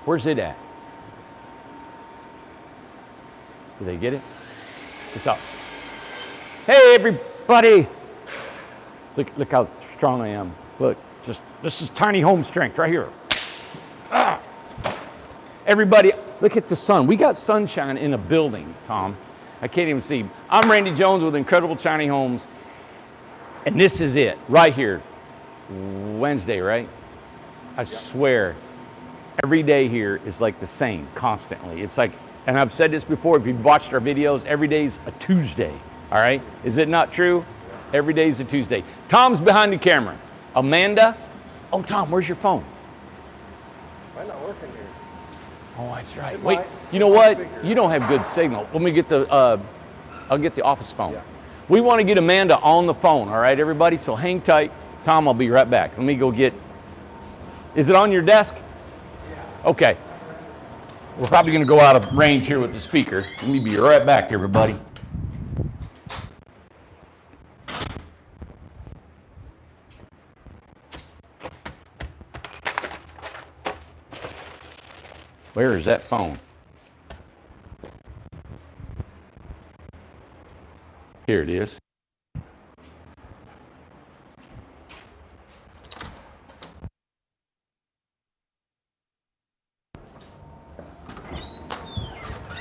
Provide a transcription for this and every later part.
Where's it at? Did they get it? What's up? Hey, everybody! Look how strong I am. Look, this is tiny home strength right here. Ah. Everybody, look at the sun. We got sunshine in a building, Tom. I can't even see. I'm Randy Jones with Incredible Tiny Homes, and this is it right here. Wednesday, right? I swear, every day here is like the same, constantly. It's like, and I've said this before, if you've watched our videos, every day's a Tuesday, all right? Is it not true? Every day's a Tuesday. Tom's behind the camera. Amanda, oh, Tom, where's your phone? Might not working here. Oh, that's right. Wait, you know what? You don't have good signal. Let me get the, I'll get the office phone. Yeah. We want to get Amanda on the phone, all right, everybody? So hang tight. Tom, I'll be right back. Let me go get, is it on your desk? Yeah. Okay. We're probably going to go out of range here with the speaker. Let me be right back, everybody. Where is that phone? Here it is.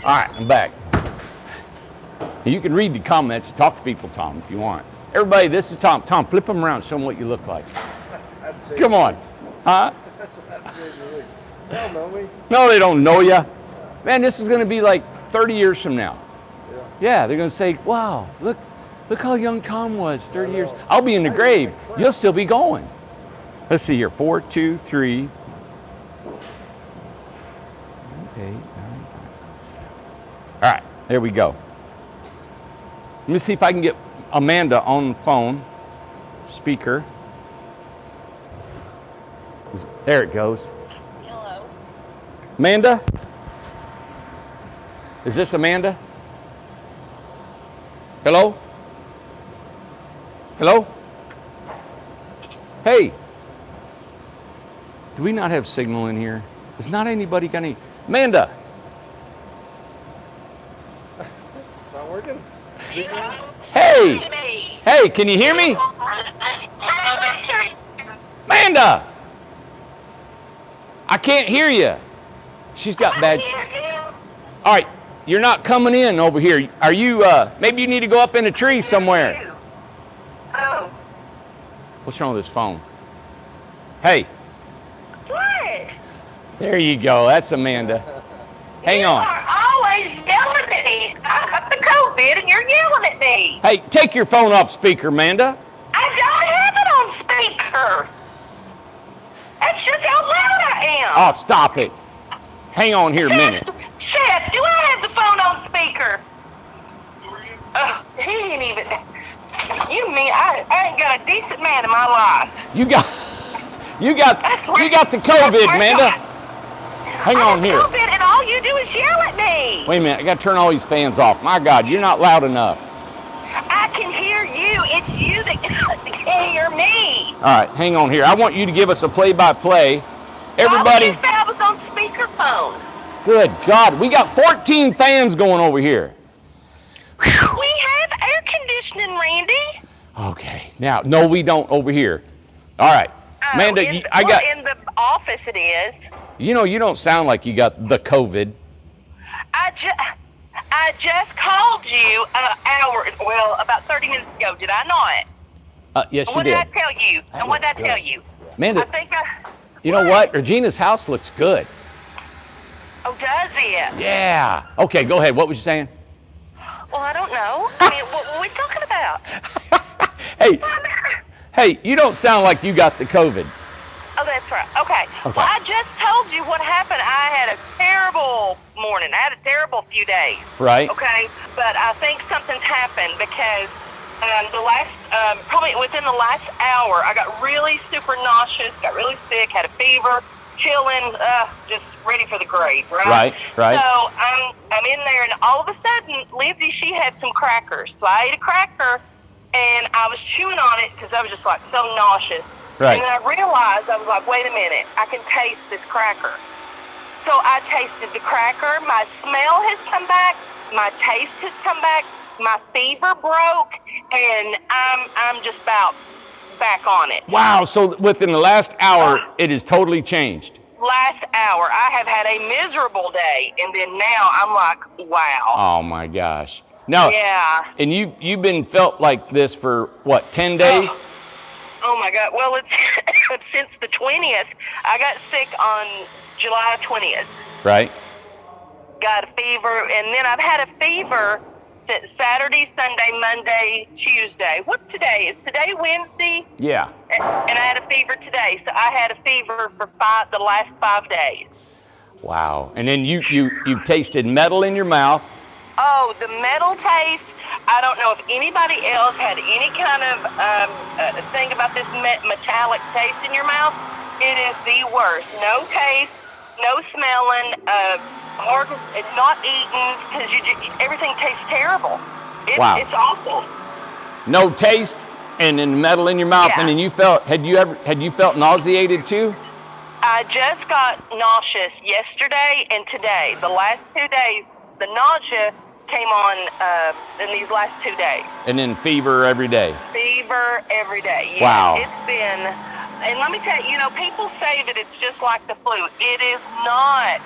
All right, I'm back. You can read the comments, talk to people, Tom, if you want. Everybody, this is Tom. Tom, flip them around, show them what you look like. Come on. Huh? They don't know me. No, they don't know you. Man, this is going to be like 30 years from now. Yeah, they're going to say, wow, look how young Tom was 30 years. I'll be in the grave. You'll still be going. Let's see here. 4, 2, 3. 8, 9, 5, 7. All right, there we go. Let me see if I can get Amanda on the phone. Speaker. There it goes. Hello. Amanda? Is this Amanda? Hello? Hello? Hey. Do we not have signal in here? Is not anybody got any? Amanda! It's not working. Hey! Hey, can you hear me? Amanda! I can't hear you. She's got bad. All right, you're not coming in over here. Are you, maybe you need to go up in a tree somewhere. Oh. What's wrong with this phone? Hey. What? There you go. That's Amanda. Hang on. You are always yelling at me. I got the COVID and you're yelling at me. Hey, take your phone off speaker, Amanda. I don't have it on speaker. That's just how loud I am. Oh, stop it. Hang on here a minute. Chef, do I have the phone on speaker? Oh, he ain't even. You mean I ain't got a decent man in my life. You got the COVID, Amanda. Hang on here. COVID and all you do is yell at me. Wait a minute, I got to turn all these fans off. My God, you're not loud enough. I can hear you. It's you that can't hear me. All right, hang on here. I want you to give us a play-by-play. Everybody. Why would you say I was on speakerphone? Good God, we got 14 fans going over here. We have air conditioning, Randy. Okay, now, no, we don't over here. All right, Amanda, in the office it is. You know, you don't sound like you got the COVID. I just called you about 30 minutes ago, did I not? Yes, you What did. did I tell you? And what did I tell you? Amanda, I you know what? Regina's house looks good. Oh, does it? Yeah. Okay, go ahead. What was you saying? Well, I don't know. I mean, what were we talking about? Hey, you don't sound like you got the COVID. Oh, that's right. Okay. Well, I just told you what happened. I had a terrible morning. I had a terrible few days. Right. Okay. But I think something's happened because probably within the last hour, I got really super nauseous, got really sick, had a fever, chilling, just ready for the grave, right? Right. So I'm in there, and all of a sudden, Lindsay, she had some crackers. So I ate a cracker, and I was chewing on it because I was just like so nauseous. Right. And then I realized, I was like, wait a minute, I can taste this cracker. So I tasted the cracker. My smell has come back. My taste has come back. My fever broke, and I'm just about back on it. Wow. So within the last hour, it has totally changed. Last hour, I have had a miserable day, and then now I'm like, wow. Oh my gosh. Now, Yeah. and you've been felt like this for what, 10 days? Oh my God. Well, it's since the 20th. I got sick on July 20th. Right. Got a fever, and then I've had a fever since Saturday, Sunday, Monday, Tuesday. What's today? Is today Wednesday? Yeah. And I had a fever today. So I had a fever for the last 5 days. Wow. And then you've tasted metal in your mouth. Oh, the metal taste. I don't know if anybody else had any kind of thing about this metallic taste in your mouth. It is the worst. No taste, no smelling, hard, not eating, because everything tastes terrible. Wow. It's awful. No taste, and then metal in your mouth. Yeah. And then had you felt nauseated too? I just got nauseous yesterday and today. The last 2 days, the nausea came on in these last 2 days. And then fever every day. Fever every day. Yes, Wow. It's been, and let me tell you, people say that it's just like the flu. It is not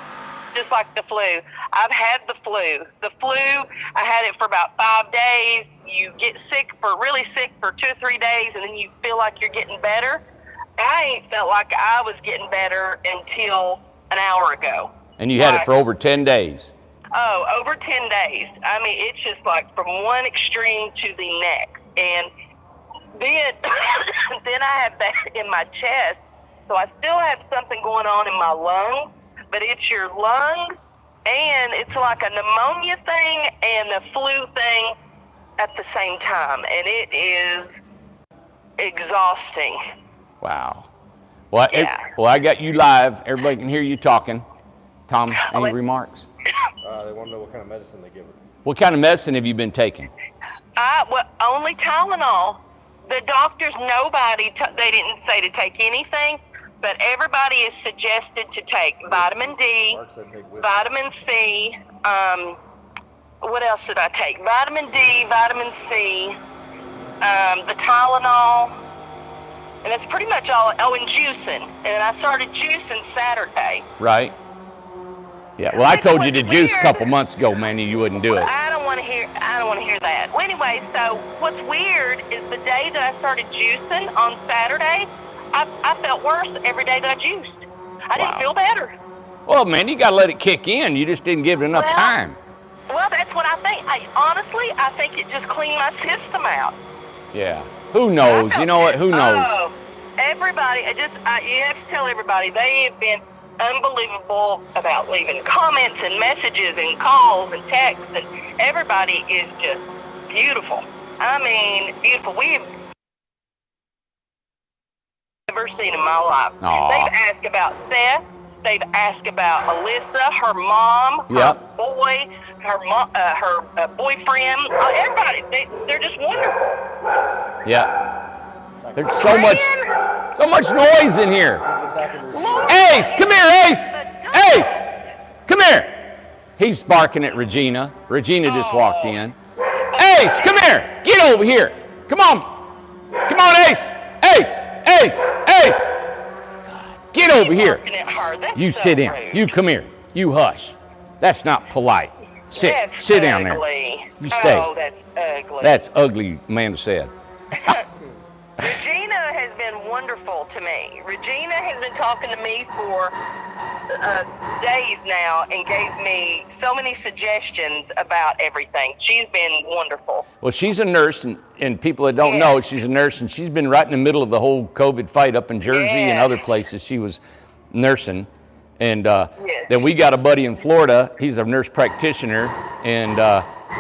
just like the flu. I've had the flu. The flu, I had it for about 5 days. You get really sick for 2 or 3 days, and then you feel like you're getting better. I ain't felt like I was getting better until an hour ago. And you had it for over 10 days. Oh, over 10 days. I mean, it's just like from one extreme to the next. And then, then I have that in my chest. So I still have something going on in my lungs, but it's your lungs, and it's like a pneumonia thing and a flu thing at the same time. And it is exhausting. Wow. Well, Yeah. I got you live. Everybody can hear you talking. Tom, any remarks? They want to know what kind of medicine they give her. What kind of medicine have you been taking? Only Tylenol. The doctors, they didn't say to take anything, but everybody is suggested to take vitamin D, Mark said take whiskey. vitamin C. What else did I take? Vitamin D, vitamin C, the Tylenol, and that's pretty much all. Oh, and juicing. And I started juicing Saturday. Right. Yeah. Well, I told you to What's juice a weird- couple months ago, man, and you wouldn't do it. I don't want to hear that. Well, anyway, so what's weird is the day that I started juicing on Saturday, I felt worse every day that I juiced. I didn't Wow. feel better. Well, man, you got to let it kick in. You just didn't give it enough time. Well, that's what I think. Honestly, I think it just cleaned my system out. Yeah. Who knows? You know what? Who knows? Oh, everybody, you have to tell everybody, they have been unbelievable about leaving comments and messages and calls and texts, and everybody is just beautiful. I mean, beautiful. We've never seen in my life. Aw. They've asked about Steph. They've asked about Alyssa, her mom, her Yep. boy, her boyfriend. Everybody, they're just wonderful. Yeah. There's so much noise in here. He's attacking her. Lord, Ace, come here, Ace. the Ace, come here. He's barking at Regina. Regina just walked in. Ace, come here. Get over here. Come on. Come on, Ace. Ace, Ace, Ace. Get over here. barking at her. That's You so sit in. rude. You come here. You hush. That's not polite. Sit. That's Sit down there. ugly. You stay. Oh, that's ugly. That's ugly, Amanda said. Regina has been wonderful to me. Regina has been talking to me for days now and gave me so many suggestions about everything. She's been wonderful. Well, she's a nurse, and people that don't know, Yes. she's a nurse, and she's been right in the middle of the whole COVID fight up in Jersey and other Yes. places. She was nursing. And Yes. then we got a buddy in Florida. He's a nurse practitioner, and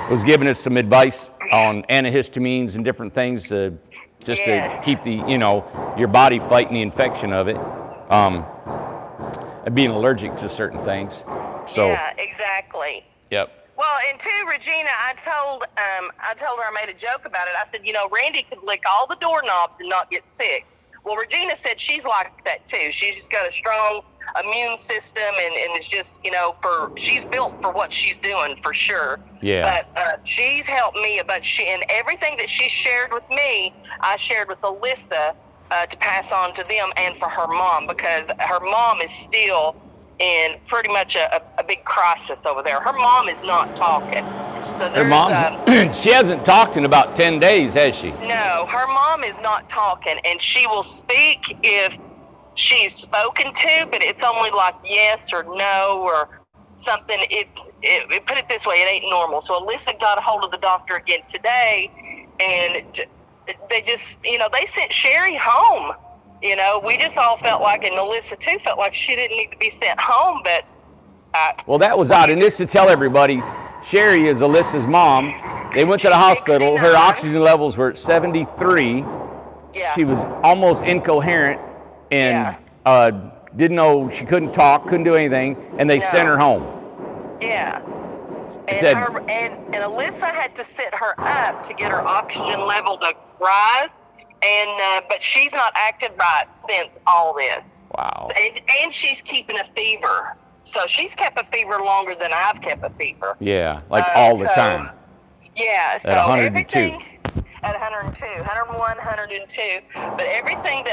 was giving us some advice on antihistamines and different things just Yes. to keep your body fighting the infection of it. Being allergic to certain things. So, Yeah, exactly. yep. Well, and to Regina, I told her, I made a joke about it. I said, Randy could lick all the doorknobs and not get sick. Well, Regina said she's like that too. She's just got a strong immune system, and it's just, she's built for what she's doing for sure. Yeah. But she's helped me a bunch. And everything that she shared with me, I shared with Alyssa to pass on to them and for her mom, because her mom is still in pretty much a big crisis over there. Her mom is not talking. So Her mom's, she hasn't talked in about 10 days, has she? No, her mom is not talking, and she will speak if she's spoken to, but it's only like yes or no or something. Put it this way, it ain't normal. So Alyssa got a hold of the doctor again today, and they just, they sent Sherry home. We just all felt like, and Alyssa too felt like she didn't need to be sent home, but well, that was odd. And just to tell everybody, Sherry is Alyssa's mom. They went to the hospital. 69. Her oxygen levels were at 73. yeah. She was almost incoherent and didn't know, she couldn't talk, couldn't do anything, and they sent her home. Yeah. And, said- and Alyssa had to sit her up to get her oxygen level to rise, and but she's not acted right since all this. Wow. And she's keeping a fever. So she's kept a fever longer than I've kept a fever. Yeah, like all the time. Yeah, so At 102. everything at 102, 101, 102. But everything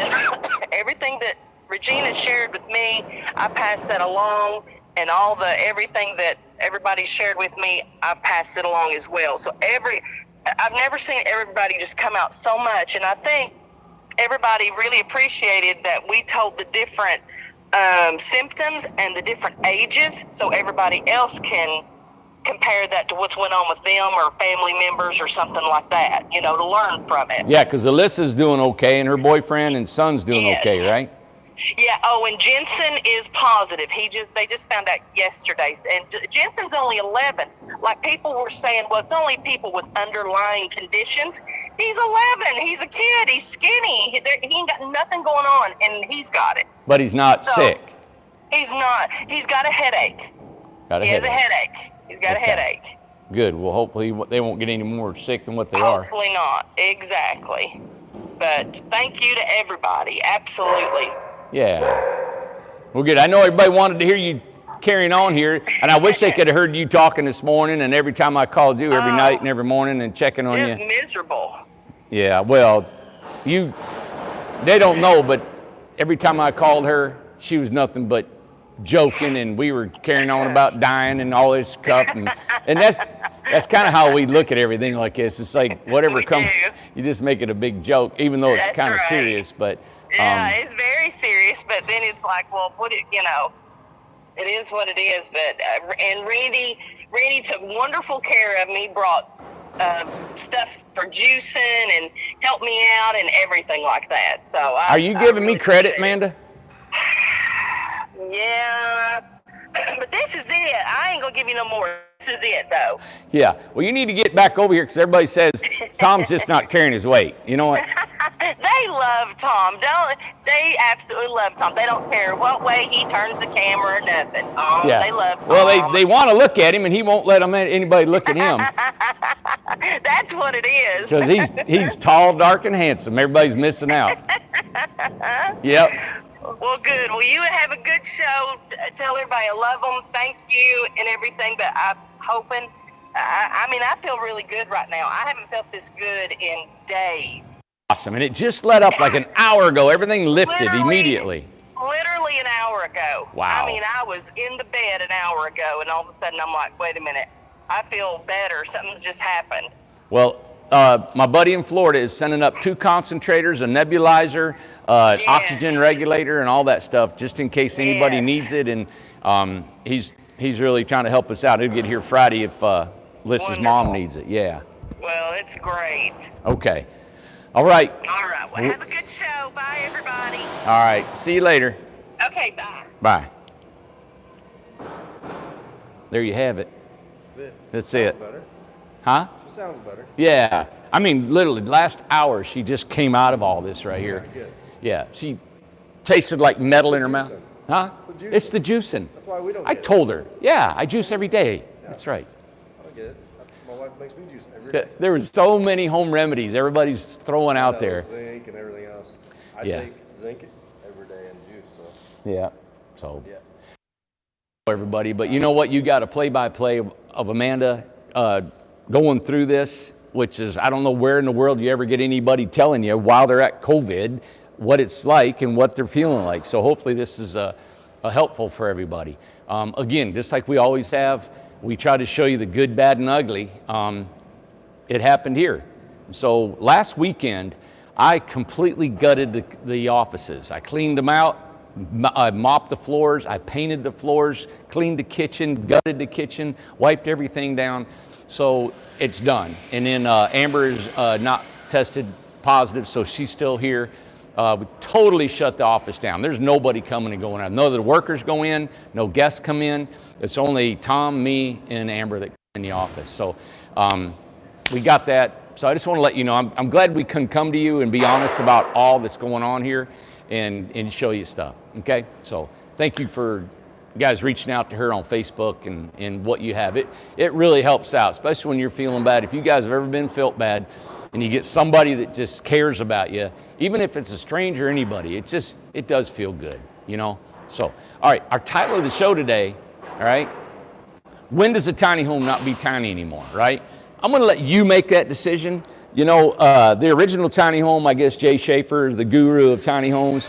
that Regina shared with me, I passed that along, and everything that everybody shared with me, I passed it along as well. So I've never seen everybody just come out so much, and I think everybody really appreciated that we told the different symptoms and the different ages, so everybody else can compare that to what's went on with them or family members or something like that, to learn from it. Yeah, because Alyssa's doing okay, and her boyfriend and son's doing okay, right? Yeah. Oh, and Jensen is positive. They just found out yesterday, and Jensen's only 11. Like people were saying, well, it's only people with underlying conditions. He's 11. He's a kid. He's skinny. He ain't got nothing going on, and he's got it. But he's not sick. He's not. He's got a headache. He has a headache. He's got a headache. Good. Well, hopefully they won't get any more sick than what they are. Hopefully not. Exactly. But thank you to everybody. Absolutely. Yeah. Well, good. I know everybody wanted to hear you carrying on here, and I wish they could have heard you talking this morning, and every time I called you every night and every morning and checking on you. It's miserable. Yeah, well, they don't know, but every time I called her, she was nothing but joking, and we were carrying on about dying and all this stuff, and that's kind of how we look at everything like this. It's like whatever comes, you just make it a big joke, even though it's kind of serious, but yeah, it's very serious, but then it's like, well, it is what it is. But and Randy took wonderful care of me, brought stuff for juicing and helped me out and everything like that. So are you giving me credit, Amanda? Yeah, but this is it. I ain't gonna give you no more. This is it, though. Yeah. Well, you need to get back over here because everybody says Tom's just not carrying his weight. You know what? They love Tom. They absolutely love Tom. They don't care what way he turns the camera or nothing. Oh, yeah. They love Tom. Well, they want to look at him, and he won't let anybody look at him. That's what it is. Because he's tall, dark, and handsome. Everybody's missing out. Yep. Well, good. Well, you have a good show. Tell everybody I love them. Thank you and everything. But I'm hoping, I feel really good right now. I haven't felt this good in days. Awesome. And it just let up like an hour ago. Everything lifted immediately. Literally an hour ago. Wow. I was in the bed an hour ago, and all of a sudden I'm like, wait a minute. I feel better. Something's just happened. Well, my buddy in Florida is sending up 2 concentrators, a nebulizer, oxygen regulator, and all that stuff, just in case anybody needs it. And he's really trying to help us out. He'll get here Friday if Alyssa's mom needs it. Yeah. Well, it's great. Okay. All right. All right. Well, have a good show. Bye, everybody. All right. See you later. Okay, bye. Bye. There you have it. That's it. Better. Huh? She sounds better. Yeah. Literally, last hour, she just came out of all this right here. Good. Yeah. She tasted like metal in her mouth. juicing. Huh? It's the It's the juicing. That's why we don't I get told her. Yeah, I juice every day. Yeah. That's right. I get it. My wife makes me juice every day. There was so many home remedies everybody's throwing out there. Zinc and everything else. I take zinc every day in juice, so. Yeah. So. Yeah. Everybody, but you know what? You got a play-by-play of Amanda going through this, which is, I don't know where in the world you ever get anybody telling you while they're at COVID what it's like and what they're feeling like. So hopefully this is helpful for everybody. Again, just like we always have, we try to show you the good, bad, and ugly. It happened here. So last weekend, I completely gutted the offices. I cleaned them out. I mopped the floors, I painted the floors, cleaned the kitchen, gutted the kitchen, wiped everything down. So it's done. And then Amber is not tested positive, so she's still here. We totally shut the office down. There's nobody coming and going out. None of the workers go in, no guests come in. It's only Tom, me, and Amber that come in the office. So we got that. So I just want to let you know, I'm glad we can come to you and be honest about all that's going on here and show you stuff, okay? So thank you for you guys reaching out to her on Facebook and what you have. It really helps out, especially when you're feeling bad. If you guys have ever been felt bad and you get somebody that just cares about you, even if it's a stranger or anybody, it does feel good, you know? So, all right, our title of the show today, all right, when does a tiny home not be tiny anymore, right? I'm gonna let you make that decision. You know, the original tiny home, I guess Jay Schaefer, the guru of tiny homes,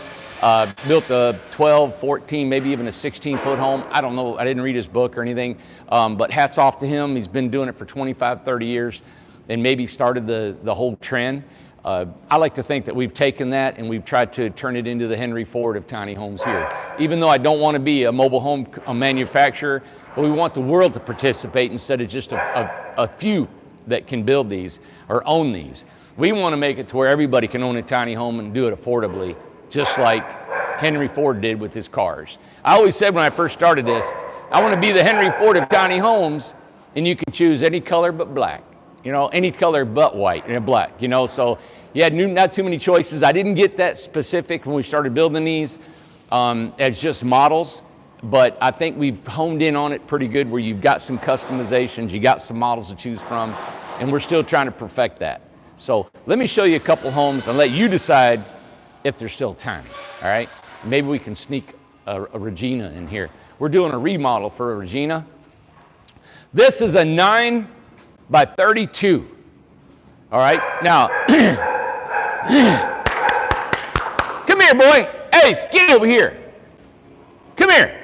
built a 12, 14, maybe even a 16-foot home. I don't know, I didn't read his book or anything, but hats off to him. He's been doing it for 25, 30 years and maybe started the whole trend. I like to think that we've taken that and we've tried to turn it into the Henry Ford of tiny homes here. Even though I don't want to be a mobile home manufacturer, but we want the world to participate instead of just a few that can build these or own these. We want to make it to where everybody can own a tiny home and do it affordably, just like Henry Ford did with his cars. I always said when I first started this, I want to be the Henry Ford of tiny homes, and you can choose any color but black. You know, any color but white and black, you know, so you had not too many choices. I didn't get that specific when we started building these as just models, but I think we've honed in on it pretty good where you've got some customizations, you got some models to choose from, and we're still trying to perfect that. So let me show you a couple homes and let you decide if they're still tiny, all right? Maybe we can sneak a Regina in here. We're doing a remodel for a Regina. This is a 9 by 32, all right? Now, come here, boy. Hey, get over here. Come here.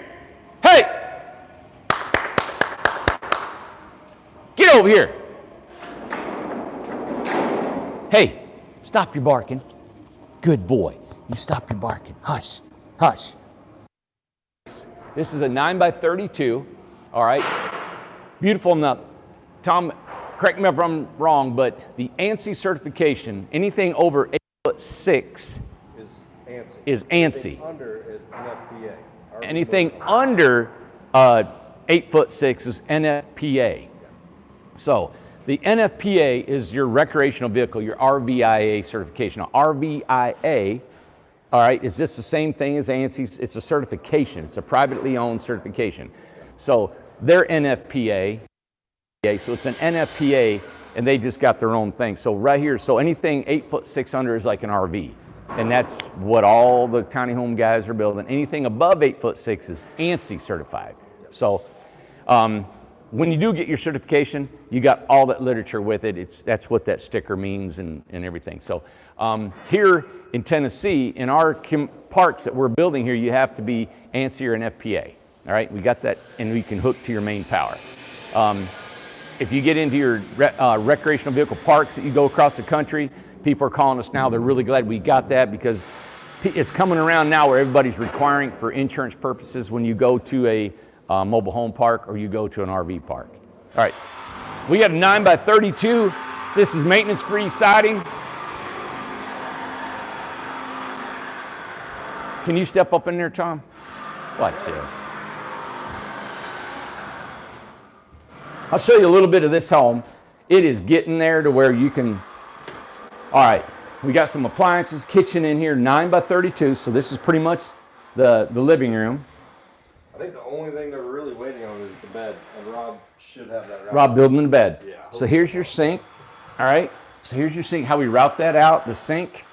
Hey. Get over here. Hey, stop your barking. Good boy. You stop your barking. Hush, hush. This is a 9 by 32, all right? Beautiful enough. Tom, correct me if I'm wrong, but the ANSI certification, anything over 8'6" is ANSI. Anything under is NFPA. Anything under 8'6" is NFPA. So the NFPA is your recreational vehicle, your RVIA certification. Now, RVIA, all right, is just the same thing as ANSI. It's a certification. It's a privately owned certification. So their NFPA, so it's an NFPA, and they just got their own thing. So right here, so anything 8'6" under is like an RV. And that's what all the tiny home guys are building. Anything above 8'6" is ANSI certified. So when you do get your certification, you got all that literature with it. That's what that sticker means and everything. So here in Tennessee, in our parks that we're building here, you have to be ANSI or an FPA. All right, we got that, and we can hook to your main power. If you get into your recreational vehicle parks that you go across the country, people are calling us now. They're really glad we got that because it's coming around now where everybody's requiring for insurance purposes when you go to a mobile home park or you go to an RV park. All right, we got a 9 by 32. This is maintenance-free siding. Can you step up in there, Tom? Watch this. I'll show you a little bit of this home. It is getting there to where you can, all right, we got some appliances, kitchen in here, 9 by 32, so this is pretty much the living room. I think the only thing they're really waiting on is the bed, and Rob should have that. Rob building the bed. Yeah. So here's your sink, all right? So here's your sink, how we route that out, the sink.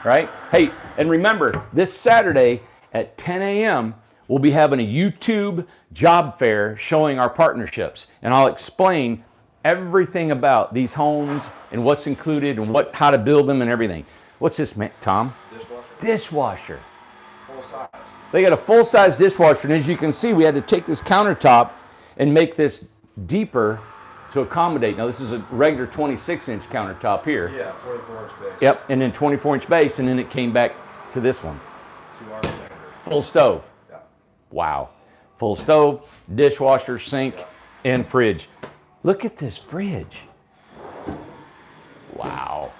right? Hey, and remember, this Saturday at 10 a.m., we'll be having a YouTube job fair showing our partnerships. And I'll explain everything about these homes and what's included and how to build them and everything. What's this, Tom? Dishwasher. Dishwasher. Full size. They got a full-size dishwasher, and as you can see, we had to take this countertop and make this deeper to accommodate. Now, this is a regular 26-inch countertop here. Yeah, 24-inch base. Yep, and then 24-inch base, and then it came back to this one. To our standard. Full stove. Yeah. Wow. Full stove, dishwasher, sink, and fridge. Look at this fridge. Wow.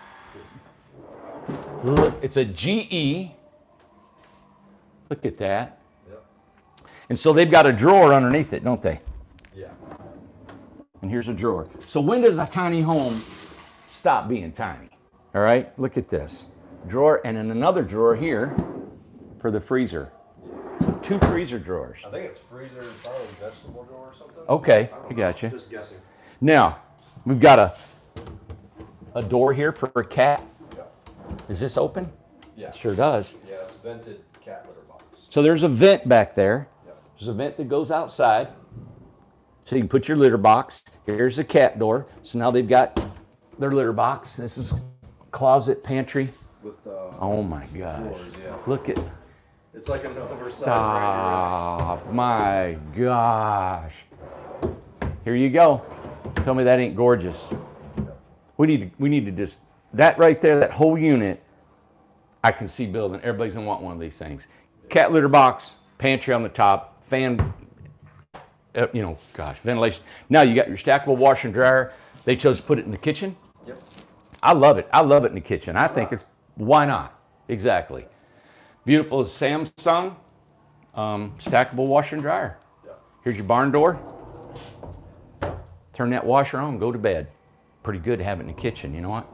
Look, it's a GE. Look at that. Yep. And so they've got a drawer underneath it, don't they? Yeah. And here's a drawer. So when does a tiny home stop being tiny? All right, look at this. Drawer, and then another drawer here for the freezer. So 2 freezer drawers. I think it's freezer, probably vegetable drawer or something. Okay, I don't got know. you. Just guessing. Now, we've got a door here for a cat. Yeah. Is this open? Yeah. It sure does. Yeah, it's vented cat litter box. So there's a vent back there. Yeah. There's a vent that goes outside. So you can put your litter box. Here's the cat door. So now they've got their litter box. This is closet, pantry. With Oh my gosh. drawers, yeah. Look at, It's like an oversized stop, my gosh. Here you go. Tell me that ain't gorgeous. We need to just, that right there, that whole unit, I can see building. Everybody's gonna want one of these things. Cat litter box, pantry on the top, fan, ventilation. Now you got your stackable washer and dryer. They chose to put it in the kitchen. Yep. I love it. I love it in the kitchen. I think it's, why not? Exactly. Beautiful Samsung stackable washer and dryer. Yeah. Here's your barn door. Turn that washer on, go to bed. Pretty good to have it in the kitchen, you know what?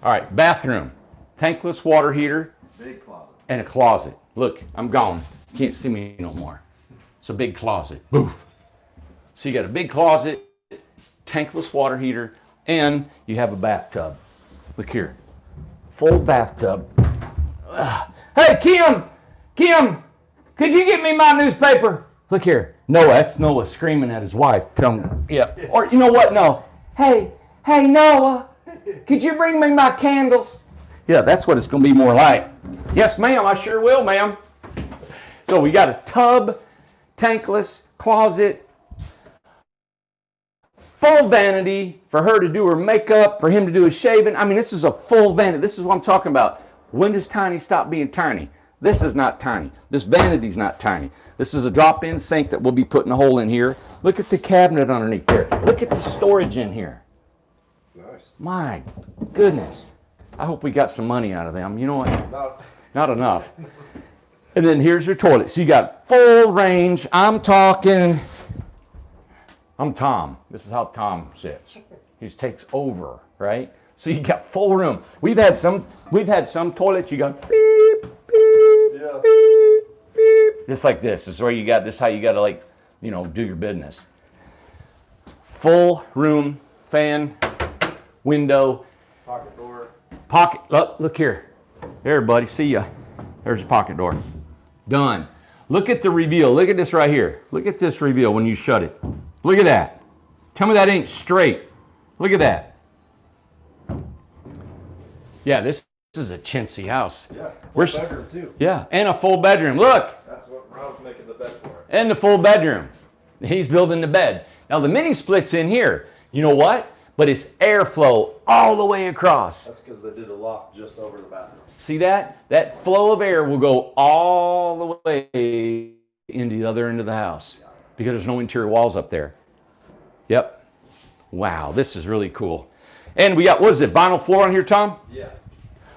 All right, bathroom. Tankless water heater. Big closet. And a closet. Look, I'm gone. You can't see me no more. It's a big closet. Boof. So you got a big closet, tankless water heater, and you have a bathtub. Look here. Full bathtub. Hey, Kim, could you get me my newspaper? Look here. Noah, that's Noah screaming at his wife. Tell him, yeah. Or you know what? No. Hey, Noah, could you bring me my candles? Yeah, that's what it's going to be more like. Yes, ma'am, I sure will, ma'am. So we got a tub, tankless, closet, full vanity for her to do her makeup, for him to do his shaving. I mean, this is a full vanity. This is what I'm talking about. When does tiny stop being tiny? This is not tiny. This vanity's not tiny. This is a drop-in sink that we'll be putting a hole in here. Look at the cabinet underneath there. Look at the storage in here. Nice. My goodness. I hope we got some money out of them. You know what? Not enough. And then here's your toilet. So you got full range. I'm Tom. This is how Tom sits. He just takes over, right? So you got full room. We've had some toilets you go beep, beep, Yeah. beep, beep. Just like this. This is where you got this, how you got to do your business. Full room, fan, window. Pocket door. Pocket, look here. There, buddy, see ya. There's a pocket door. Done. Look at the reveal. Look at this right here. Look at this reveal when you shut it. Look at that. Tell me that ain't straight. Look at that. Yeah, this is a chintzy house. Yeah. Full bedroom too. Yeah, and a full bedroom. Look. That's what Rob's making the bed for. And the full bedroom. He's building the bed. Now the mini split's in here. You know what? But it's airflow all the way across. That's because they did a loft just over the bathroom. See that? That flow of air will go all the way into the other end of the house because there's no interior walls up there. Yep. Wow, this is really cool. And we got, what is it, vinyl floor on here, Tom? Yeah.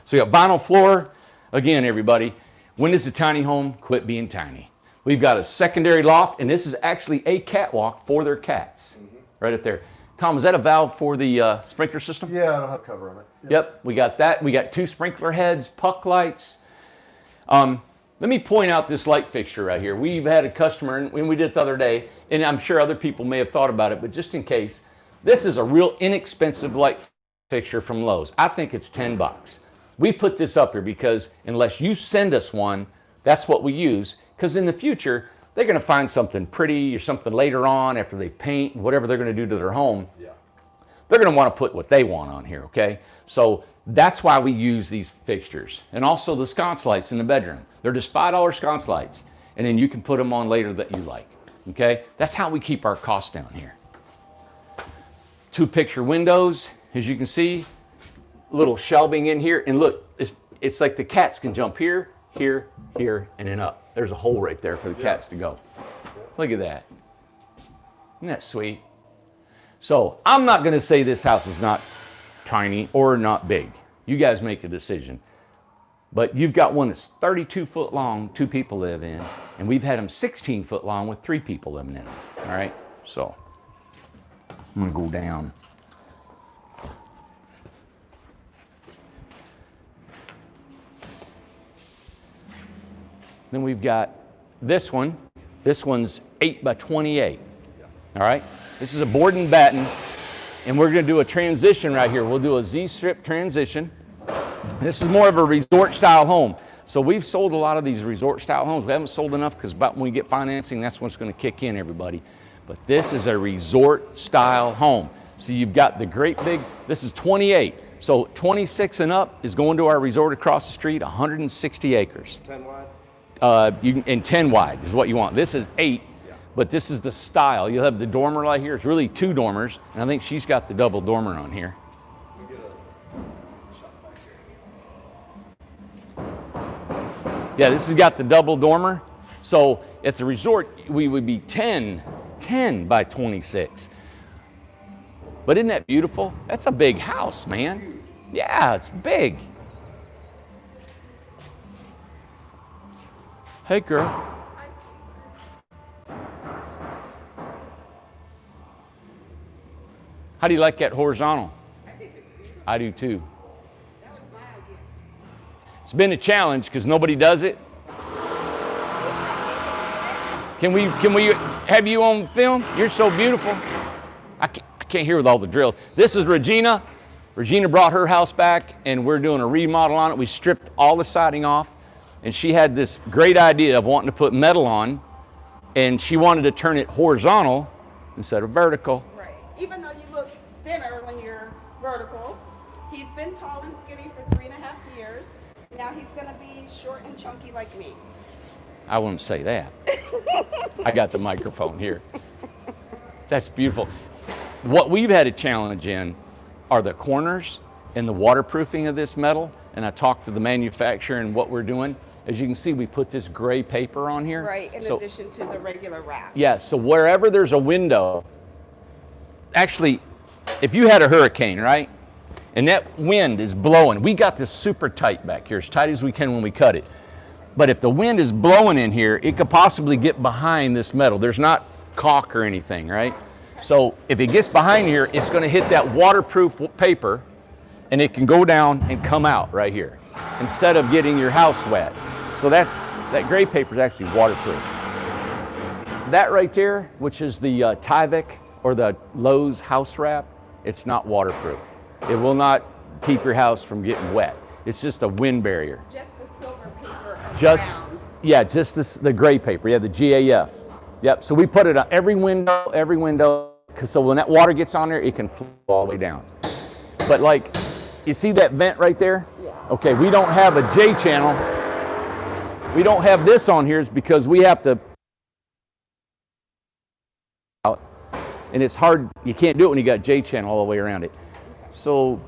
So we got vinyl floor. Again, everybody, when does a tiny home quit being tiny? We've got a secondary loft, and this is actually a catwalk for their cats. Right up there. Tom, is that a valve for the sprinkler system? Yeah, I don't have cover on it. Yep, we got that. We got 2 sprinkler heads, puck lights. Let me point out this light fixture right here. We've had a customer, and we did it the other day, and I'm sure other people may have thought about it, but just in case, this is a real inexpensive light fixture from Lowe's. I think it's $10. We put this up here because unless you send us one, that's what we use. Because in the future, they're going to find something pretty or something later on after they paint, whatever they're going to do to their home. Yeah. They're going to want to put what they want on here, okay? So that's why we use these fixtures. And also the sconce lights in the bedroom. They're just $5 sconce lights. And then you can put them on later that you like, okay? That's how we keep our costs down here. 2 picture windows, as you can see. Little shelving in here. And look, it's like the cats can jump here, here, here, and then up. There's a hole right there for the cats to go. Look at that. Isn't that sweet? So I'm not going to say this house is not tiny or not big. You guys make a decision. But you've got one that's 32 foot long, 2 people live in, and we've had them 16 foot long with 3 people living in them. All right? So I'm going to go down. Then we've got this one. This one's 8 by 28. All right? This is a board and batten, and we're going to do a transition right here. We'll do a Z-strip transition. This is more of a resort-style home. So we've sold a lot of these resort-style homes. We haven't sold enough because about when we get financing, that's when it's going to kick in, everybody. But this is a resort-style home. So you've got the great big, this is 28. So 26 and up is going to our resort across the street, 160 acres. 10 wide? And 10 wide is what you want. This is 8, but this is the style. You'll have the dormer right here. It's really 2 dormers, and I think she's got the double dormer on here. Yeah, this has got the double dormer. So at the resort, we would be 10 by 26. But isn't that beautiful? That's a big house, man. Yeah, it's big. Hey, girl. How do you like that horizontal? I think it's beautiful. I do too. That was my idea. It's been a challenge because nobody does it. Can we have you on film? You're so beautiful. I can't hear with all the drills. This is Regina. Regina brought her house back, and we're doing a remodel on it. We stripped all the siding off. And she had this great idea of wanting to put metal on, and she wanted to turn it horizontal instead of vertical. Right. Even though you look thinner when you're vertical, he's been tall and skinny for 3.5 years. Now he's going to be short and chunky like me. I wouldn't say that. I got the microphone here. That's beautiful. What we've had a challenge in are the corners and the waterproofing of this metal. And I talked to the manufacturer and what we're doing. As you can see, we put this gray paper on here. Right, in addition to the regular wrap. Yeah, so wherever there's a window, actually, if you had a hurricane, right, and that wind is blowing, we got this super tight back here, as tight as we can when we cut it. But if the wind is blowing in here, it could possibly get behind this metal. There's not caulk or anything, right? So if it gets behind here, it's going to hit that waterproof paper, and it can go down and come out right here instead of getting your house wet. So that gray paper is actually waterproof. That right there, which is the Tyvek or the Lowe's house wrap, it's not waterproof. It will not keep your house from getting wet. It's just a wind barrier. Just the silver paper around. Yeah, just the gray paper. Yeah, the GAF. Yep. So we put it on every window, so when that water gets on there, it can flow all the way down. But like, you see that vent right there? Yeah. Okay, we don't have a J channel. We don't have this on here because we have to, and it's hard, you can't do it when you got J channel all the way around it. So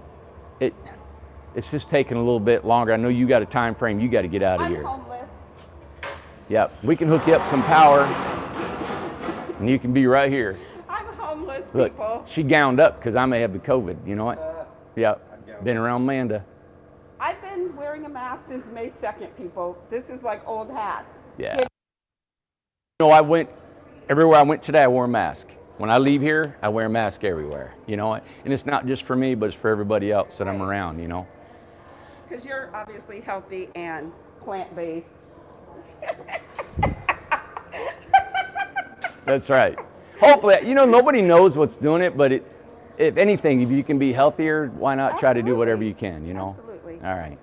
it's just taking a little bit longer. I know you got a time frame, you got to get out of here. I'm homeless. Yep, we can hook you up some power and you can be right here. I'm homeless, Look, people. she gowned up because I may have the COVID, you know what? Yep, been around Amanda. I've been wearing a mask since May 2nd, people. This is like old hat. Yeah. You know, everywhere I went today, I wore a mask. When I leave here, I wear a mask everywhere, you know? And it's not just for me, but it's for everybody else that I'm around, you know? Because you're obviously healthy and plant-based. That's right. Hopefully, you know, nobody knows what's doing it, but if anything, if you can be healthier, why not try to do whatever you can, you know? Absolutely. All right.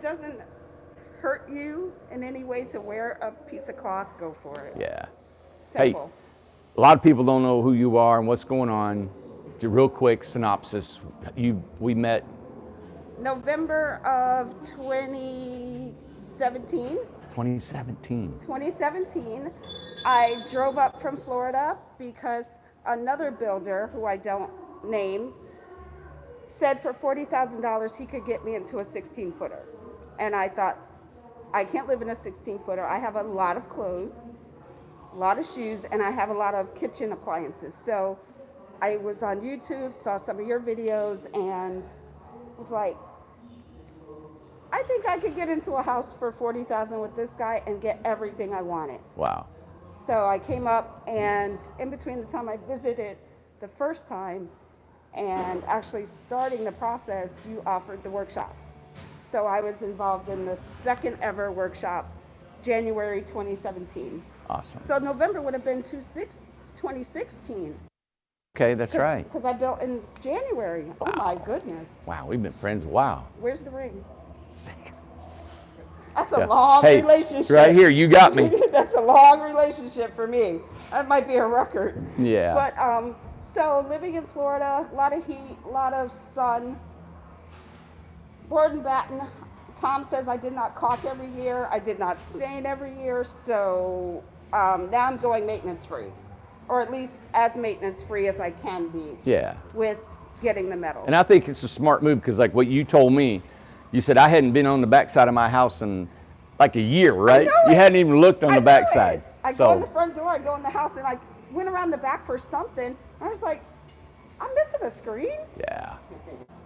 it doesn't hurt you in any way to wear a piece of cloth, go for it. Yeah. Simple. Hey, a lot of people don't know who you are and what's going on. Just a real quick synopsis. We met November of 2017. 2017. 2017, I drove up from Florida because another builder, who I don't name, said for $40,000 he could get me into a 16-footer. And I thought, I can't live in a 16-footer. I have a lot of clothes, a lot of shoes, and I have a lot of kitchen appliances. So I was on YouTube, saw some of your videos, and was like, I think I could get into a house for $40,000 with this guy and get everything I wanted. Wow. So I came up, and in between the time I visited the first time and actually starting the process, you offered the workshop. So I was involved in the second ever workshop, January 2017. Awesome. So November would have been 2016. Okay, that's right. Because I built in January. Wow. Oh my goodness. Wow, we've been friends. Wow. Where's the ring? That's a Yeah. long Hey, relationship. right here, you got me. That's a long relationship for me. That might be a record. Yeah. But so living in Florida, a lot of heat, a lot of sun. Board and batten. Tom says I did not caulk every year. I did not stain every year. So now I'm going maintenance free, or at least as maintenance free as I can be. Yeah. With getting the metal. And I think it's a smart move because, like what you told me, you said I hadn't been on the backside of my house in like a year, right? You hadn't even looked on the backside. I go in the front door, I go in the house, and I went around the back for something. I was like, I'm missing a screen? Yeah.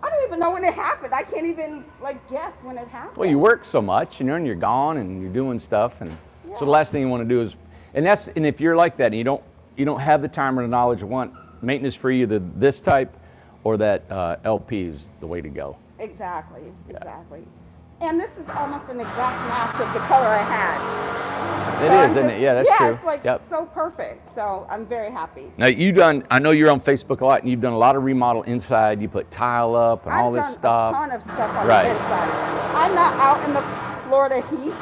I don't even know when it happened. I can't even guess when it happened. Well, you work so much, and you're gone, and you're doing stuff, and so the last thing you want to do is, and if you're like that, and you don't have the time or the knowledge, you want maintenance free, either this type or that LP is the way to go. Exactly. And this is almost an exact match of the color I had. It is, isn't it? Yeah, that's true. Yeah, it's so perfect. So I'm very happy. Now I know you're on Facebook a lot, and you've done a lot of remodel inside. You put tile up and all this stuff. I've done a ton of stuff on the inside. I'm not out in the Florida heat,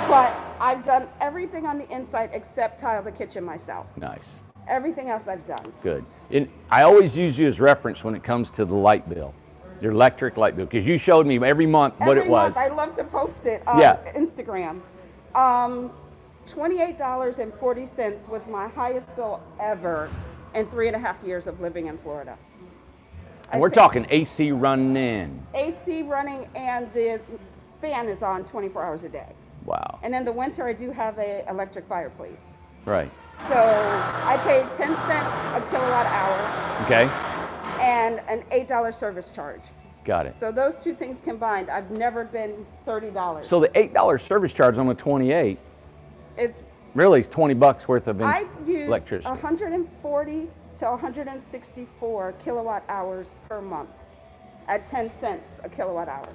but I've done everything on the inside except tile the kitchen myself. Nice. Everything else I've done. Good. And I always use you as reference when it comes to the light bill, your electric light bill, because you showed me every month what it was. I love to post it on Instagram. $28.40 was my highest bill ever in 3.5 years of living in Florida. And we're talking AC running. AC running, and the fan is on 24 hours a day. Wow. And in the winter, I do have an electric fireplace. Right. So I paid 10 cents a kilowatt hour. Okay. And an $8 service charge. Got it. So those two things combined, I've never been $30. So the $8 service charge on the 28, it's really $20 worth of I use electricity. 140 to 164 kilowatt hours per month at 10 cents a kilowatt hour.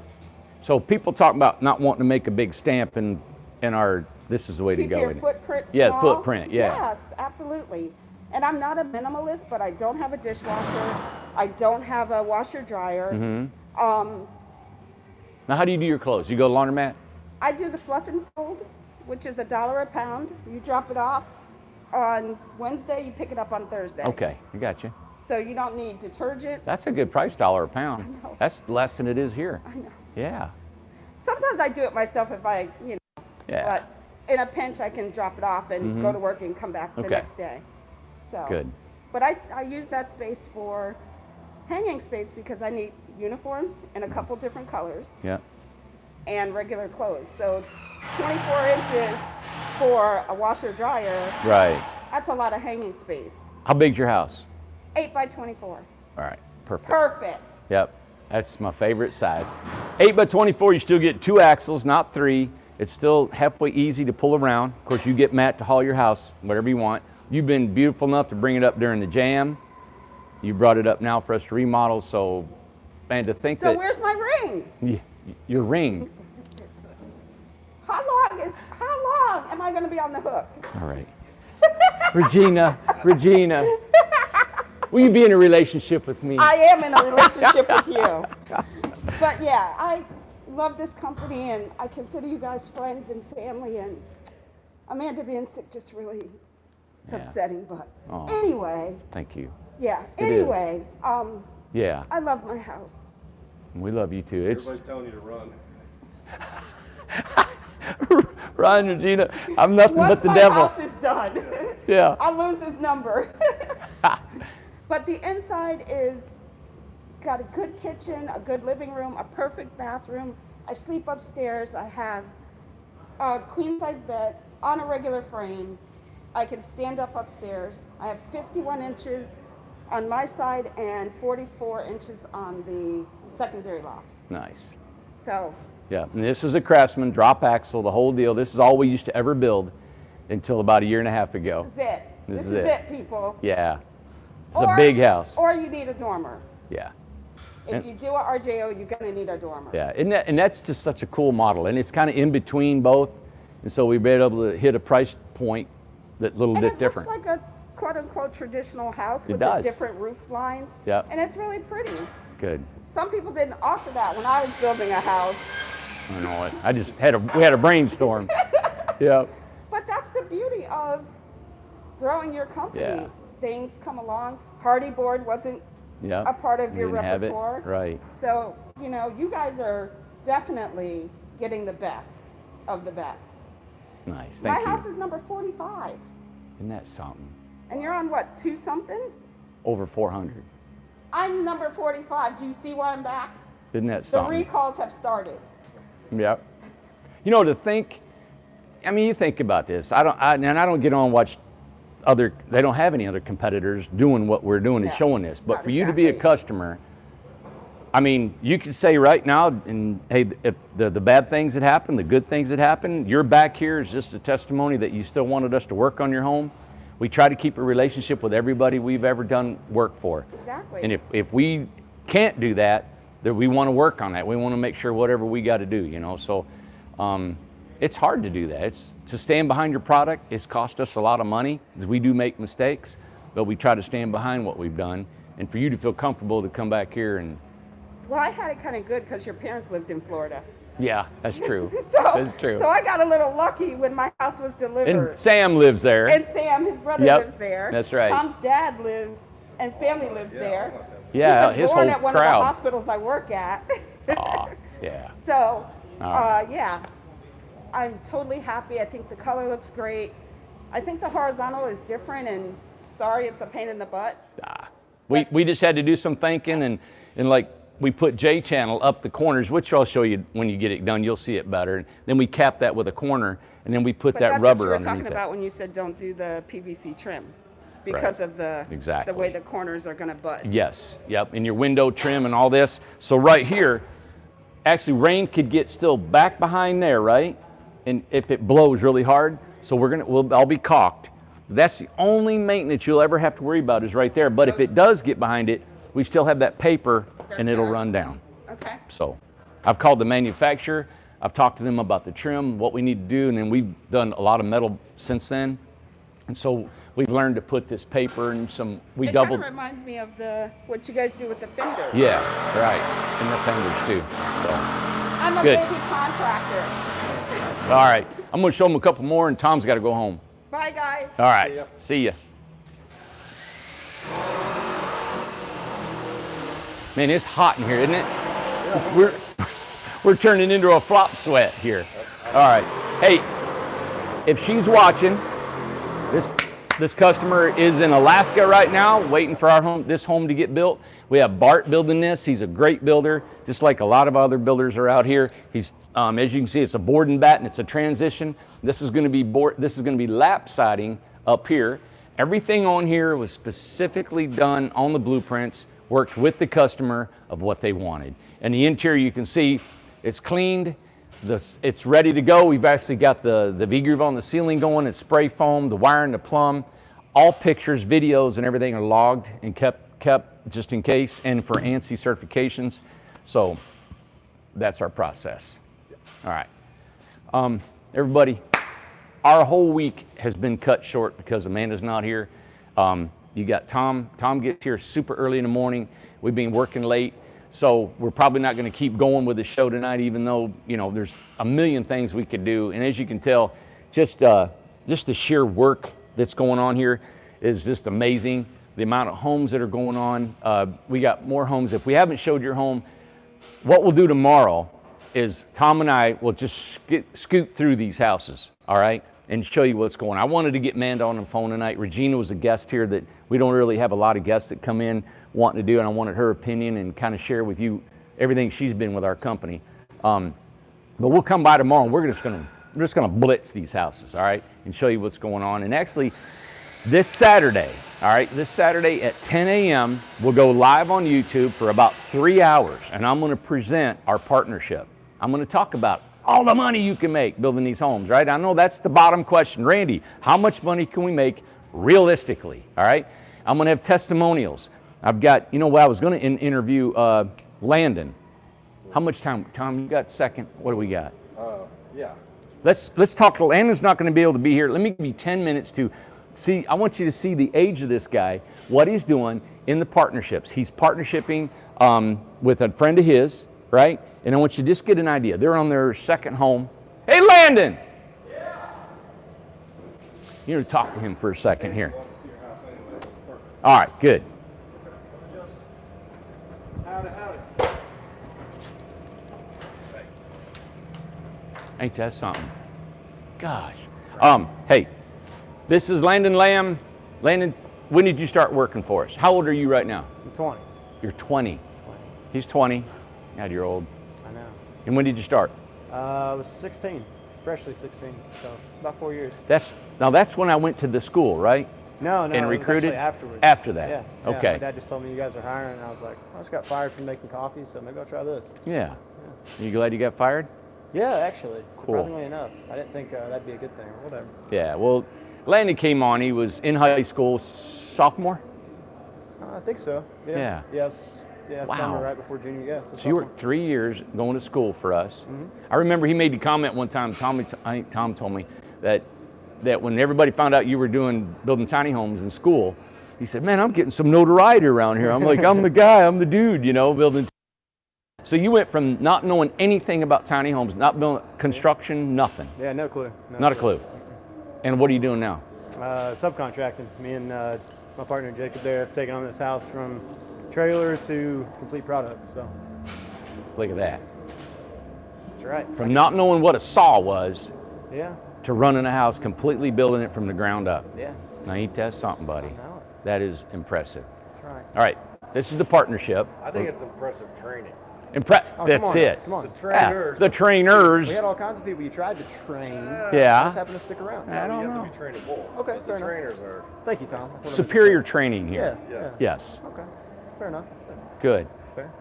So people talk about not wanting to make a big stamp in our, this is the way to go. Keep your footprint small. Yeah, footprint, yeah. Yes, absolutely. And I'm not a minimalist, but I don't have a dishwasher. I don't have a washer dryer. Now, how do you do your clothes? You go to laundromat? I do the fluff and fold, which is $1 a pound. You drop it off on Wednesday, you pick it up on Thursday. Okay, I got you. So you don't need detergent. That's a good price, $1 a pound. I know. That's less than it is here. I know. Yeah. Sometimes I do it myself if I, Yeah. but in a pinch I can drop it off and go to work and come back the next day. So Good. But I use that space for hanging space because I need uniforms in a couple different colors. Yeah. And regular clothes. So 24 inches for a washer dryer. Right. That's a lot of hanging space. How big's your house? 8 by 24. All right. Perfect. Perfect. Yep. That's my favorite size. 8 by 24, you still get 2 axles, not 3. It's still halfway easy to pull around. Of course, you get Matt to haul your house, whatever you want. You've been beautiful enough to bring it up during the jam. You brought it up now for us to remodel. So, man, to think that. So where's my ring? Your ring. How long am I going to be on the hook? All right. Regina, will you be in a relationship with me? I am in a relationship with you. But yeah, love this company, and I consider you guys friends and family, and Amanda being sick just really, it's Yeah. upsetting, but Oh. anyway, Thank you. yeah, It is. anyway, Yeah, I love my house. we love you too. It's Everybody's telling you to run. Ryan, Regina, I'm nothing Once but the my devil. house is done, Yeah. I'll lose his number. But the inside is got a good kitchen, a good living room, a perfect bathroom. I sleep upstairs. I have a queen size bed on a regular frame. I can stand up upstairs. I have 51 inches on my side and 44 inches on the secondary loft. Nice. So, Yeah, and this is a Craftsman, drop axle, the whole deal. This is all we used to ever build until about a year and a half ago. this is it. This This is is it. it, people. Yeah, it's a big house. Or you need a dormer. Yeah, If And- you do a RJO, you're gonna need a dormer. yeah, and that's just such a cool model, and it's kind of in between both, and so we've been able to hit a price point that's a little And bit it different. looks like a quote-unquote traditional house It with does. the different roof lines. Yep. And it's really pretty. Good. Some people didn't offer that when I was building a house. I know it. I just we had a brainstorm. Yeah. But that's the beauty of growing your company. Yeah. Things come along. Hardy board wasn't Yeah. a part of We your didn't have it. repertoire. Right. So, you know, you guys are definitely getting the best of the best. Nice. My Thank you. house is number 45. Isn't that something? And you're on what, 2 something? Over 400. I'm number 45. Do you see why I'm back? Isn't that The something? recalls have started. Yeah. You know, to think, I mean, you think about this. I don't get on and watch they don't have any other competitors doing what we're doing and Yeah. showing this. But Not for you to be a exactly. customer, I mean, you could say right now, and hey, if the bad things that happen, the good things that happen, you're back here is just a testimony that you still wanted us to work on your home. We try to keep a relationship with everybody we've ever done work for. Exactly. And if we can't do that, then we want to work on that. We want to make sure whatever we got to do, you know. So it's hard to do that. It's to stand behind your product. It's cost us a lot of money because we do make mistakes, but we try to stand behind what we've done. And for you to feel comfortable to come back here and Well, I had it kind of good because your parents lived in Florida. yeah, that's true. So, That's true. So I got a little lucky when my house was delivered. And Sam lives there. And Sam, his brother, Yep, lives there. that's right. Tom's dad lives, and family lives there. Yeah, He was his born whole at one crowd. of the hospitals I work at. Aw, yeah. So, Alright. yeah, I'm totally happy. I think the color looks great. I think the horizontal is different, and sorry, it's a pain in the butt. We just had to do some thinking and like we put J channel up the corners, which I'll show you when you get it done. You'll see it better. And then we cap that with a corner, and then we put But that that's rubber what you were underneath talking it. about when you said don't do the PVC trim because of the Exactly. way the corners are going to butt. Yes, yep, and your window trim and all this. So right here, actually rain could get still back behind there, right? And if it blows really hard, so I'll be caulked. That's the only maintenance you'll ever have to worry about is right there. But if it does get behind it, we still have that paper and it'll run down. Okay. So I've called the manufacturer. I've talked to them about the trim, what we need to do, and then we've done a lot of metal since then. And so we've learned to put this paper and we It doubled. kind of reminds me of what you guys do with the fenders. Yeah, right. And the fenders too. So, I'm a Good. baby contractor. all right. I'm going to show them a couple more, and Tom's got to go home. Bye, guys. All right. See ya. See ya. Man, it's hot in here, isn't it? We're turning into a flop sweat here. All right. Hey, if she's watching, this customer is in Alaska right now, waiting for this home to get built. We have Bart building this. He's a great builder, just like a lot of other builders are out here. He's, as you can see, it's a board and bat, and it's a transition. This is going to be lap siding up here. Everything on here was specifically done on the blueprints, worked with the customer of what they wanted. And the interior, you can see, it's cleaned. It's ready to go. We've actually got the V-groove on the ceiling going. It's spray foam, the wiring, the plumb. All pictures, videos, and everything are logged and kept just in case, and for ANSI certifications. So that's our process. All right. Everybody, our whole week has been cut short because Amanda's not here. You got Tom. Tom gets here super early in the morning. We've been working late. So we're probably not going to keep going with the show tonight, even though, you know, there's a million things we could do. And as you can tell, just the sheer work that's going on here is just amazing. The amount of homes that are going on. We got more homes. If we haven't showed your home, what we'll do tomorrow is Tom and I will just scoot through these houses, all right, and show you what's going on. I wanted to get Manda on the phone tonight. Regina was a guest here that we don't really have a lot of guests that come in wanting to do, and I wanted her opinion and kind of share with you everything she's been with our company. But we'll come by tomorrow, and we're just gonna blitz these houses, all right, and show you what's going on. And actually, this Saturday, all right, this Saturday at 10 a.m., we'll go live on YouTube for about 3 hours, and I'm gonna present our partnership. I'm gonna talk about all the money you can make building these homes, right? I know that's the bottom question. Randy, how much money can we make realistically, all right? I'm gonna have testimonials. I've got, you know what, I was gonna interview Landon. How much time, Tom, you got a second? What do we got? Yeah. Let's talk to Landon's not gonna be able to be here. Let me give you 10 minutes to see, I want you to see the age of this guy, what he's doing in the partnerships. He's partnershiping with a friend of his, right? And I want you to just get an idea. They're on their second home. Hey, Landon! Yeah. You need to talk to him for a second here. All right, good. Howdy. Ain't that something? Gosh. Hey, this is Landon Lamb. Landon, when did you start working for us? How old are you right now? I'm 20. You're 20. He's 20. God, you're old. I know. And when did you start? I was 16, freshly 16, so about 4 years. That's when I went to the school, right? No, And it was recruited? actually afterwards. After that? Yeah. Okay. My dad just told me you guys are hiring, and I was like, I just got fired from making coffee, so maybe I'll try this. Yeah. You glad you got fired? Yeah, actually, surprisingly enough. I didn't think that'd be a good thing or whatever. Yeah, well, Landon came on. He was in high school, sophomore? I think so. Yeah. Yeah. Yes. Yeah, Wow. summer right before junior year. So you worked 3 years going to school for us. Mm-hmm. I remember he made the comment one time, I think Tom told me, that when everybody found out you were building tiny homes in school, he said, man, I'm getting some notoriety around here. I'm like, I'm the guy, I'm the dude, you know, building. So you went from not knowing anything about tiny homes, not building construction, nothing. Yeah, no clue. Not a clue. And what are you doing now? Subcontracting. Me and my partner Jacob there have taken on this house from trailer to complete product. So Look at that. that's right. From not knowing what a saw was Yeah. to running a house, completely building it from the ground up. Yeah. Now ain't that something, buddy? No, That is impressive. that's right. All right, this is the partnership. I think it's impressive training. Oh, That's come on, it. Come on. The trainers. The trainers. We had all kinds of people you tried to train. Yeah. Just happened to stick around. I don't you know. have to be trainable. Okay, But fair the enough. trainers are. Thank you, Tom. That's what I meant to Superior say. training here. Yeah. Yes. Okay. Fair enough. Good. Fair.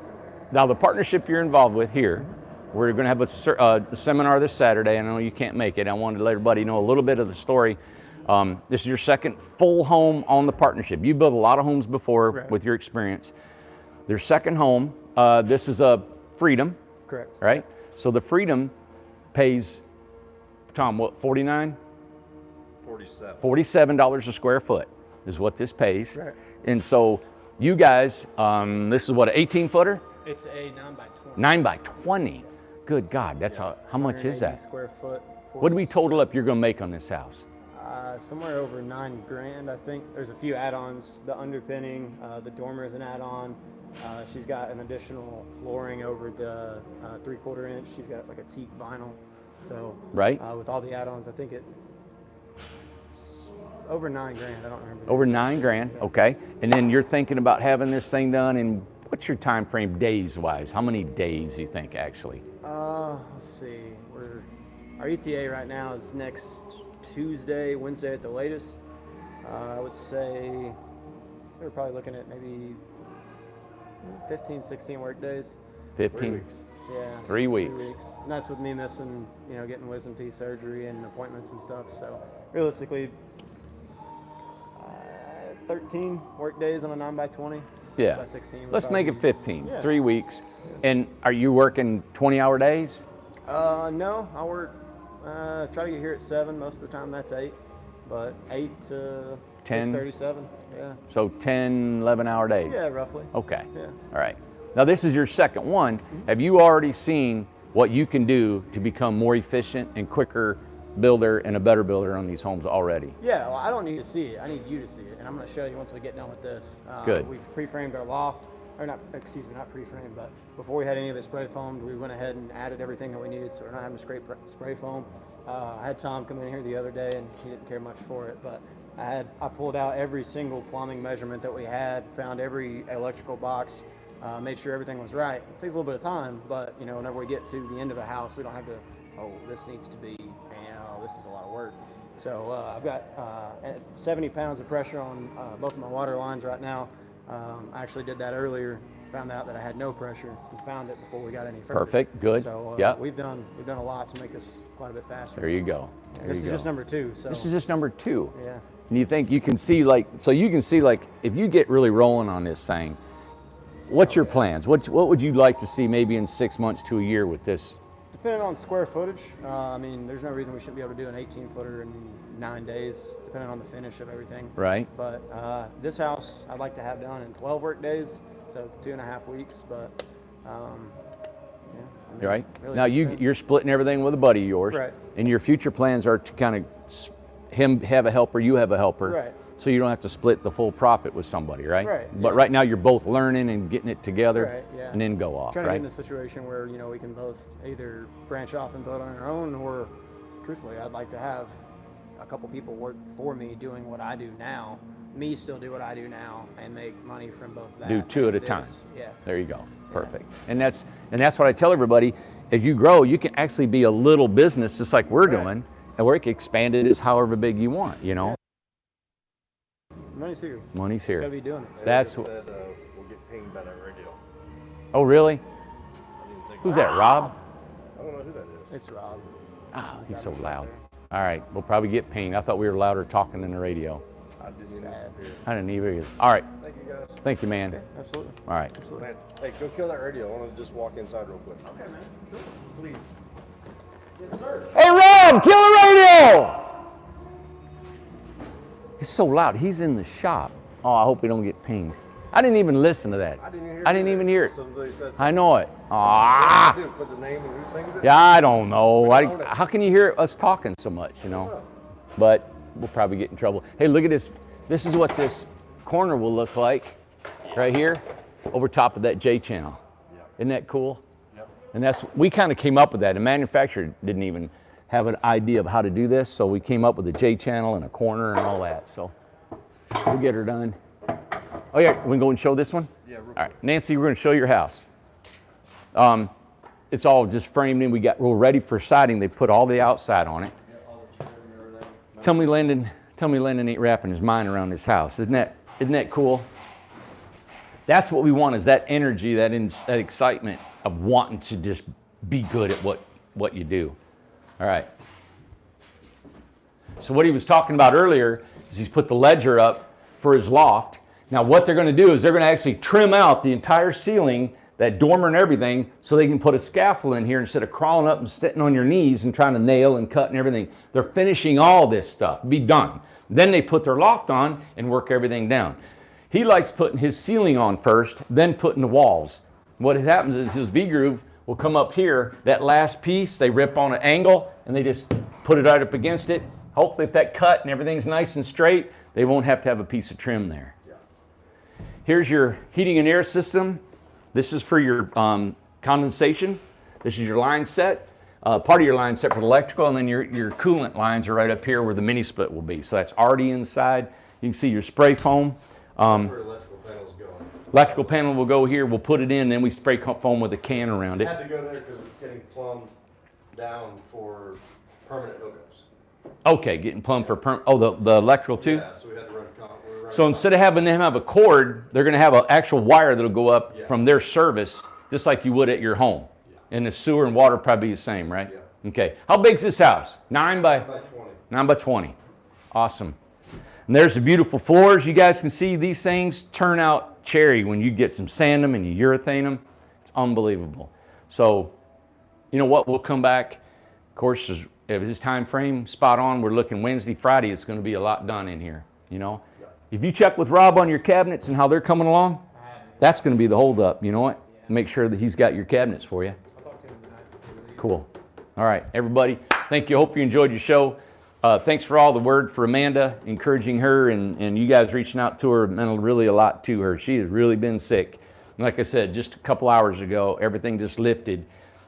Now the partnership you're involved with here, we're going to have a seminar this Saturday. I know you can't make it. I wanted to let everybody know a little bit of the story. This is your second full home on the partnership. You built a lot of homes before Right. with your experience. Their second home, this is a Freedom, Correct. right? So the Freedom pays, Tom, what, 49? 47. $47 a square foot is what this pays. Right. And so you guys, this is what, an 18-footer? It's a 9x20. 9 by 20. Good God, that's how much is 180 that? Square foot. What do we total up you're gonna make on this house? Somewhere over $9,000, I think. There's a few add-ons. The underpinning, the dormer is an add-on. She's got an additional flooring over the 3/4 inch. She's got like a teak vinyl. So Right. with all the add-ons, I think it's over $9,000. I don't remember. the Over exact 9 figure. grand, Yeah. okay. And then you're thinking about having this thing done in, what's your time frame days-wise? How many days you think actually? Let's see. Our ETA right now is next Tuesday, Wednesday at the latest. I would say, so we're probably looking at maybe 15, 16 work days. 15? weeks. Yeah. 3 weeks. 3 weeks. And that's with me missing, getting wisdom teeth surgery and appointments and stuff. So realistically, 13 work days on a 9x20. Yeah. By 16. would Let's probably make it be- 15, Yeah. 3 weeks. And are you working 20-hour days? No, I work, try to get here at 7. Most of the time that's 8. But 8 to 10? 6:37. Yeah. So 10, 11-hour days? Yeah, roughly. Okay. Yeah. All right. Now this is your second one. Have you already seen what you can do to become more efficient and quicker builder and a better builder on these homes already? Yeah, well, I don't need to see it. I need you to see it, and I'm going to show you once we get done with this. Good. We've pre-framed our loft, or not, excuse me, not pre-framed, but before we had any of it spray foamed, we went ahead and added everything that we needed, so we're not having to spray foam. I had Tom come in here the other day, and he didn't care much for it, but I pulled out every single plumbing measurement that we had, found every electrical box, made sure everything was right. It takes a little bit of time, but you know, whenever we get to the end of a house, we don't have to, oh, this needs to be, this is a lot of work. So I've got 70 pounds of pressure on both of my water lines right now. I actually did that earlier, found out that I had no pressure, and found it before we got any further. Perfect, good. So we've done a lot to make this quite a bit faster. There you go. This is just number 2. So this is just number 2. Yeah. And you think you can see if you get really rolling on this thing, what's your plans? What would you like to see maybe in 6 months to a year with this? Depending on square footage, I mean, there's no reason we shouldn't be able to do an 18-footer in 9 days, depending on the finish of everything. Right. But this house, I'd like to have done in 12 work days, so 2.5 weeks. But yeah. I mean, Right. really Now you're splitting everything with a buddy of yours. Right. And your future plans are to kind of him have a helper, you have a helper. Right. So you don't have to split the full profit with somebody, right? Right, But yeah. right now you're both learning and getting it together, Right, yeah. and then go off, Trying to get right? in a situation where, you know, we can both either branch off and build on our own, or truthfully, I'd like to have a couple people work for me doing what I do now, me still do what I do now, and make money from both that. Do 2 at a and time. this. Yeah. There you go. Perfect. And that's what I tell everybody. As you grow, you can actually be a little business just like we're Right. doing, and we're expanded as however big you want, you know? Money's here. Money's Just here. gotta be doing it. That's They said we'll get pinged by that radio. Oh, really? I didn't think Who's that, Rob? I don't know who that is. It's Rob. Ah, he's so loud. All right, we'll probably get pinged. I thought we were louder talking in the radio. I didn't even Sad. hear it. I didn't either. All right, Thank you guys. thank you, man. Absolutely. All right. Absolutely. Man, hey, go kill that radio. I want to just walk inside real quick. Okay, man. Sure. Please. Yes, sir. Hey, Rob, kill the radio! He's so loud. He's in the shop. Oh, I hope we don't get pinged. I didn't even listen to that. I didn't hear. I didn't even hear it. Somebody said I something. know it. What Ah! do I do? Put the name and who sings it? Yeah, I don't know. We don't know. How can you hear us talking so much, you know? But we'll probably get in trouble. Hey, look at this. This is what this corner will look like right here over top of that J channel. Yeah. Isn't that cool? Yep. And we kind of came up with that. The manufacturer didn't even have an idea of how to do this, so we came up with a J channel and a corner and all that. So we'll get her done. Oh yeah, we can go and show this one? Yeah, real All right, Nancy, we're going to show your house. It's all just framed in. We're ready for siding. They put all the outside on it. Yeah, all the trim and everything. Tell me Landon ain't wrapping his mind around this house. Isn't that cool? That's what we want, is that energy, that excitement of wanting to just be good at what you do. All right. So what he was talking about earlier is he's put the ledger up for his loft. Now what they're going to do is they're going to actually trim out the entire ceiling, that dormer and everything, so they can put a scaffold in here instead of crawling up and sitting on your knees and trying to nail and cut and everything. They're finishing all this stuff, be done. Then they put their loft on and work everything down. He likes putting his ceiling on first, then putting the walls. What happens is his V-groove will come up here, that last piece, they rip on an angle and they just put it right up against it. Hopefully if that cut and everything's nice and straight, they won't have to have a piece of trim there. Here's your heating and air system. This is for your condensation. This is your line set. Part of your line set for the electrical, and then your coolant lines are right up here where the mini split will be. So that's already inside. You can see your spray foam. Where electrical panels going. Electrical panel will go here. We'll put it in, then we spray foam with a can around it. Had to go there because it's getting plumbed down for permanent hookups. Okay, getting plumbed for the electrical too? Yeah, so we had to run a So instead of having them have a cord, they're going to have an actual wire that'll go up Yeah. from their service, just like you would at your home. Yeah. And the sewer and water probably the same, right? Yeah. Okay. How big's this house? 9 by 20. 9 by 20. Awesome. And there's the beautiful floors. You guys can see these things turn out cherry when you get some sand them and you urethane them. It's unbelievable. So, you know what? We'll come back. Of course, if this time frame spot on, we're looking Wednesday, Friday. It's going to be a lot done in here. You know, if you check with Rob on your cabinets and how they're coming along, that's going to be the holdup. You know what? Yeah. make sure that he's got your cabinets for you. I'll talk to him tonight before we leave. Cool. All right, everybody. Thank you. Hope you enjoyed your show. Thanks for all the word for Amanda, encouraging her, and you guys reaching out to her meant really a lot to her. She has really been sick. And like I said, just a couple hours ago, everything just lifted,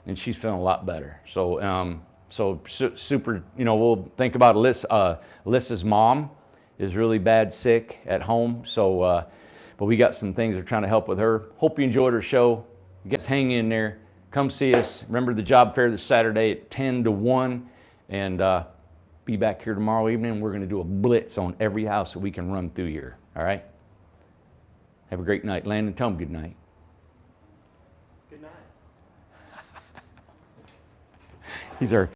and she's feeling a lot better. So, super. You know, we'll think about Alyssa. Alyssa's mom is really bad sick at home. So, but we got some things we're trying to help with her. Hope you enjoyed her show. You guys hang in there. Come see us. Remember the job fair this Saturday at 10 to 1, and be back here tomorrow evening. We're going to do a blitz on every house that we can run through here. All right? Have a great night. Landon, tell them good night. Good night. He's our